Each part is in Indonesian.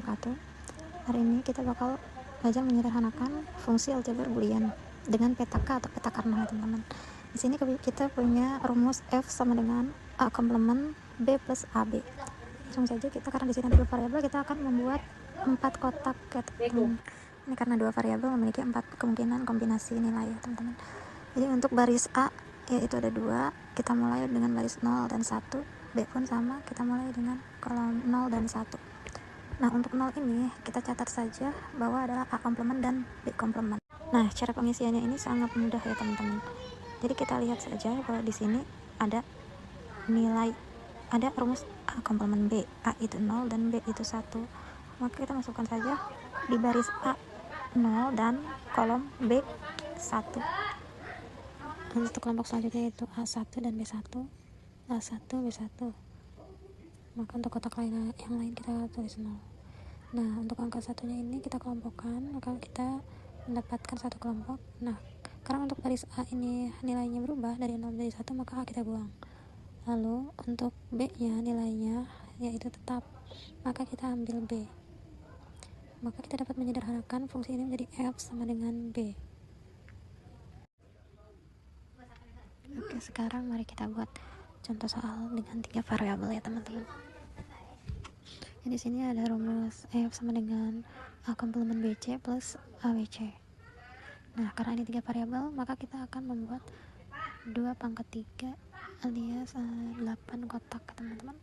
wabarakatuh. Hari ini kita bakal belajar menyederhanakan fungsi aljabar boolean dengan peta K atau peta Karnaugh ya teman-teman. Di sini kita punya rumus F sama dengan A komplement B plus AB. Langsung saja kita, karena di sini ada dua variabel, kita akan membuat 4 kotak ya teman-teman. Ini karena dua variabel memiliki 4 kemungkinan kombinasi nilai ya teman-teman. Jadi untuk baris A yaitu ada 2, kita mulai dengan baris 0 dan 1. B pun sama, kita mulai dengan kolom 0 dan 1. Nah, untuk 0 ini kita catat saja bahwa adalah A komplement dan B komplement. Nah, cara pengisiannya ini sangat mudah ya teman-teman. Jadi kita lihat saja bahwa di sini ada nilai, ada rumus A komplement B. A itu 0 dan B itu 1. Maka kita masukkan saja di baris A 0 dan kolom B 1. Untuk kelompok selanjutnya yaitu A1 dan B1. A1, B1. Maka untuk kotak lain yang lain kita tulis 0. Nah, untuk angka satunya ini kita kelompokkan, maka kita mendapatkan satu kelompok. Nah, karena untuk baris A ini nilainya berubah dari 0 menjadi 1, maka A kita buang. Lalu untuk B nya nilainya yaitu tetap, maka kita ambil B. Maka kita dapat menyederhanakan fungsi ini menjadi F sama dengan B. Oke, sekarang mari kita buat contoh soal dengan 3 variabel ya teman-teman. Di sini ada rumus F sama dengan A komplement BC plus ABC. Nah, karena ini 3 variabel, maka kita akan membuat 2 pangkat 3 alias 8 kotak teman-teman.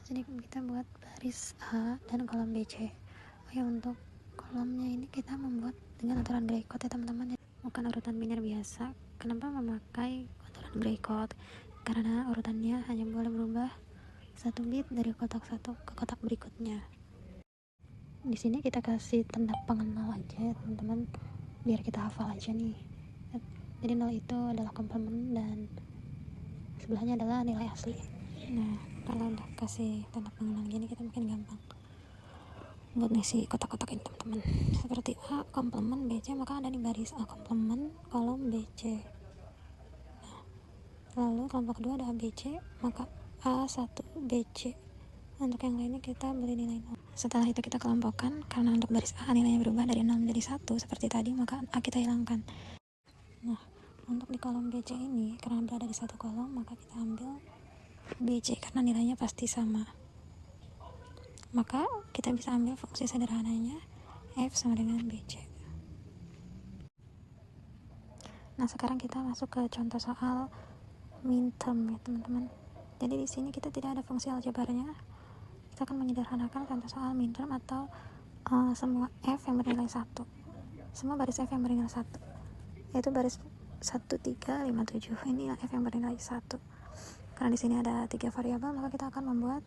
Jadi kita buat baris A dan kolom BC. Oh ya, untuk kolomnya ini kita membuat dengan aturan gray code ya teman-teman, bukan urutan biner biasa. Kenapa memakai aturan gray code? Karena urutannya hanya boleh berubah 1 bit dari kotak satu ke kotak berikutnya. Di sini kita kasih tanda pengenal aja ya teman-teman, biar kita hafal aja nih. Jadi 0 itu adalah komplement dan sebelahnya adalah nilai asli. Nah, kalau udah kasih tanda pengenal gini, kita makin gampang buat ngisi kotak-kotak ini teman-teman. Seperti A komplement BC, maka ada di baris A komplement kolom BC. Nah, lalu kelompok kedua ada ABC, maka A1 BC. Untuk yang lainnya kita beri nilai 0. Setelah itu kita kelompokkan, karena untuk baris A nilainya berubah dari 0 menjadi 1 seperti tadi, maka A kita hilangkan. Nah, untuk di kolom BC ini, karena berada di satu kolom, maka kita ambil BC karena nilainya pasti sama. Maka kita bisa ambil fungsi sederhananya F sama dengan BC. Nah, sekarang kita masuk ke contoh soal minterm ya teman-teman. Jadi di sini kita tidak ada fungsi aljabarnya. Kita akan menyederhanakan contoh soal minterm atau semua F yang bernilai 1. Semua baris F yang bernilai 1. Yaitu baris 1, 3, 5, 7. Ini F yang bernilai 1. Karena di sini ada 3 variabel, maka kita akan membuat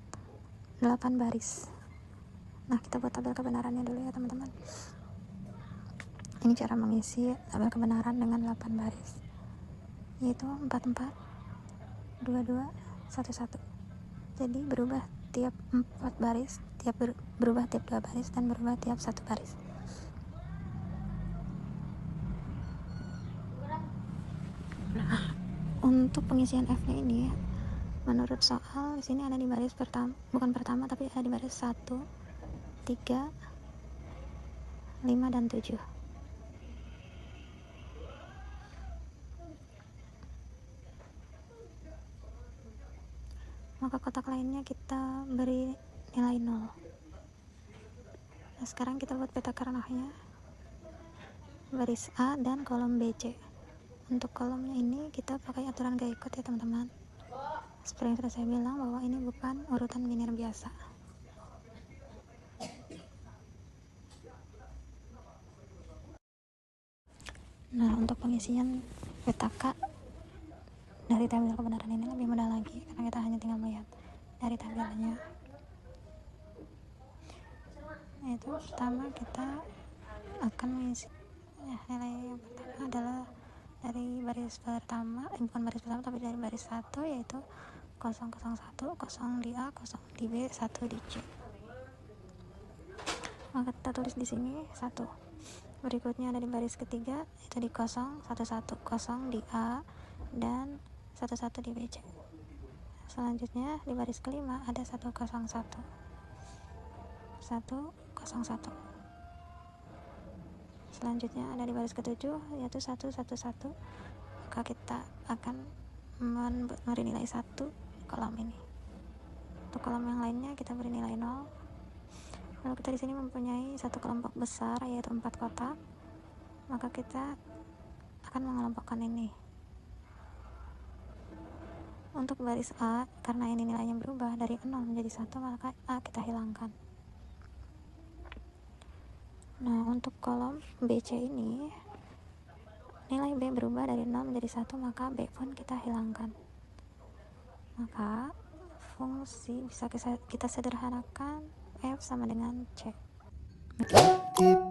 8 baris. Nah, kita buat tabel kebenarannya dulu ya teman-teman. Ini cara mengisi tabel kebenaran dengan 8 baris. Yaitu 44, 22, 11. Jadi berubah tiap 4 baris, berubah tiap 2 baris, dan berubah tiap 1 baris. Nah, untuk pengisian F-nya ini menurut soal di sini ada di baris pertama, bukan pertama tapi ada di baris 1, 3, 5 dan 7. Maka kotak lainnya kita beri nilai 0. Nah, sekarang kita buat peta Karnaughnya. Baris A dan kolom BC. Untuk kolomnya ini kita pakai aturan gray code ya teman-teman. Seperti yang sudah saya bilang bahwa ini bukan urutan biner biasa. Nah, untuk pengisian peta K dari tabel kebenaran ini lebih mudah lagi, karena kita hanya tinggal melihat dari tabelnya. Yaitu pertama kita akan mengisi nilai yang pertama adalah dari baris pertama, bukan baris pertama tapi dari baris 1, yaitu 001, 0 di A, 0 di B, 1 di C. Maka kita tulis di sini 1. Berikutnya ada di baris ketiga, itu di 0, 1, 1, 0 di A dan 1, 1 di BC. Selanjutnya di baris kelima ada 1, 0, 1. 101. Selanjutnya ada di baris ketujuh yaitu 111, maka kita akan memberi nilai 1 kolom ini. Untuk kolom yang lainnya kita beri nilai 0. Lalu kita di sini mempunyai satu kelompok besar yaitu 4 kotak, maka kita akan mengelompokkan ini. Untuk baris A, karena ini nilainya berubah dari 0 menjadi 1, maka A kita hilangkan. Nah, untuk kolom BC ini nilai B berubah dari 0 menjadi 1, maka B pun kita hilangkan. Maka fungsi bisa kita sederhanakan F sama dengan C. Tip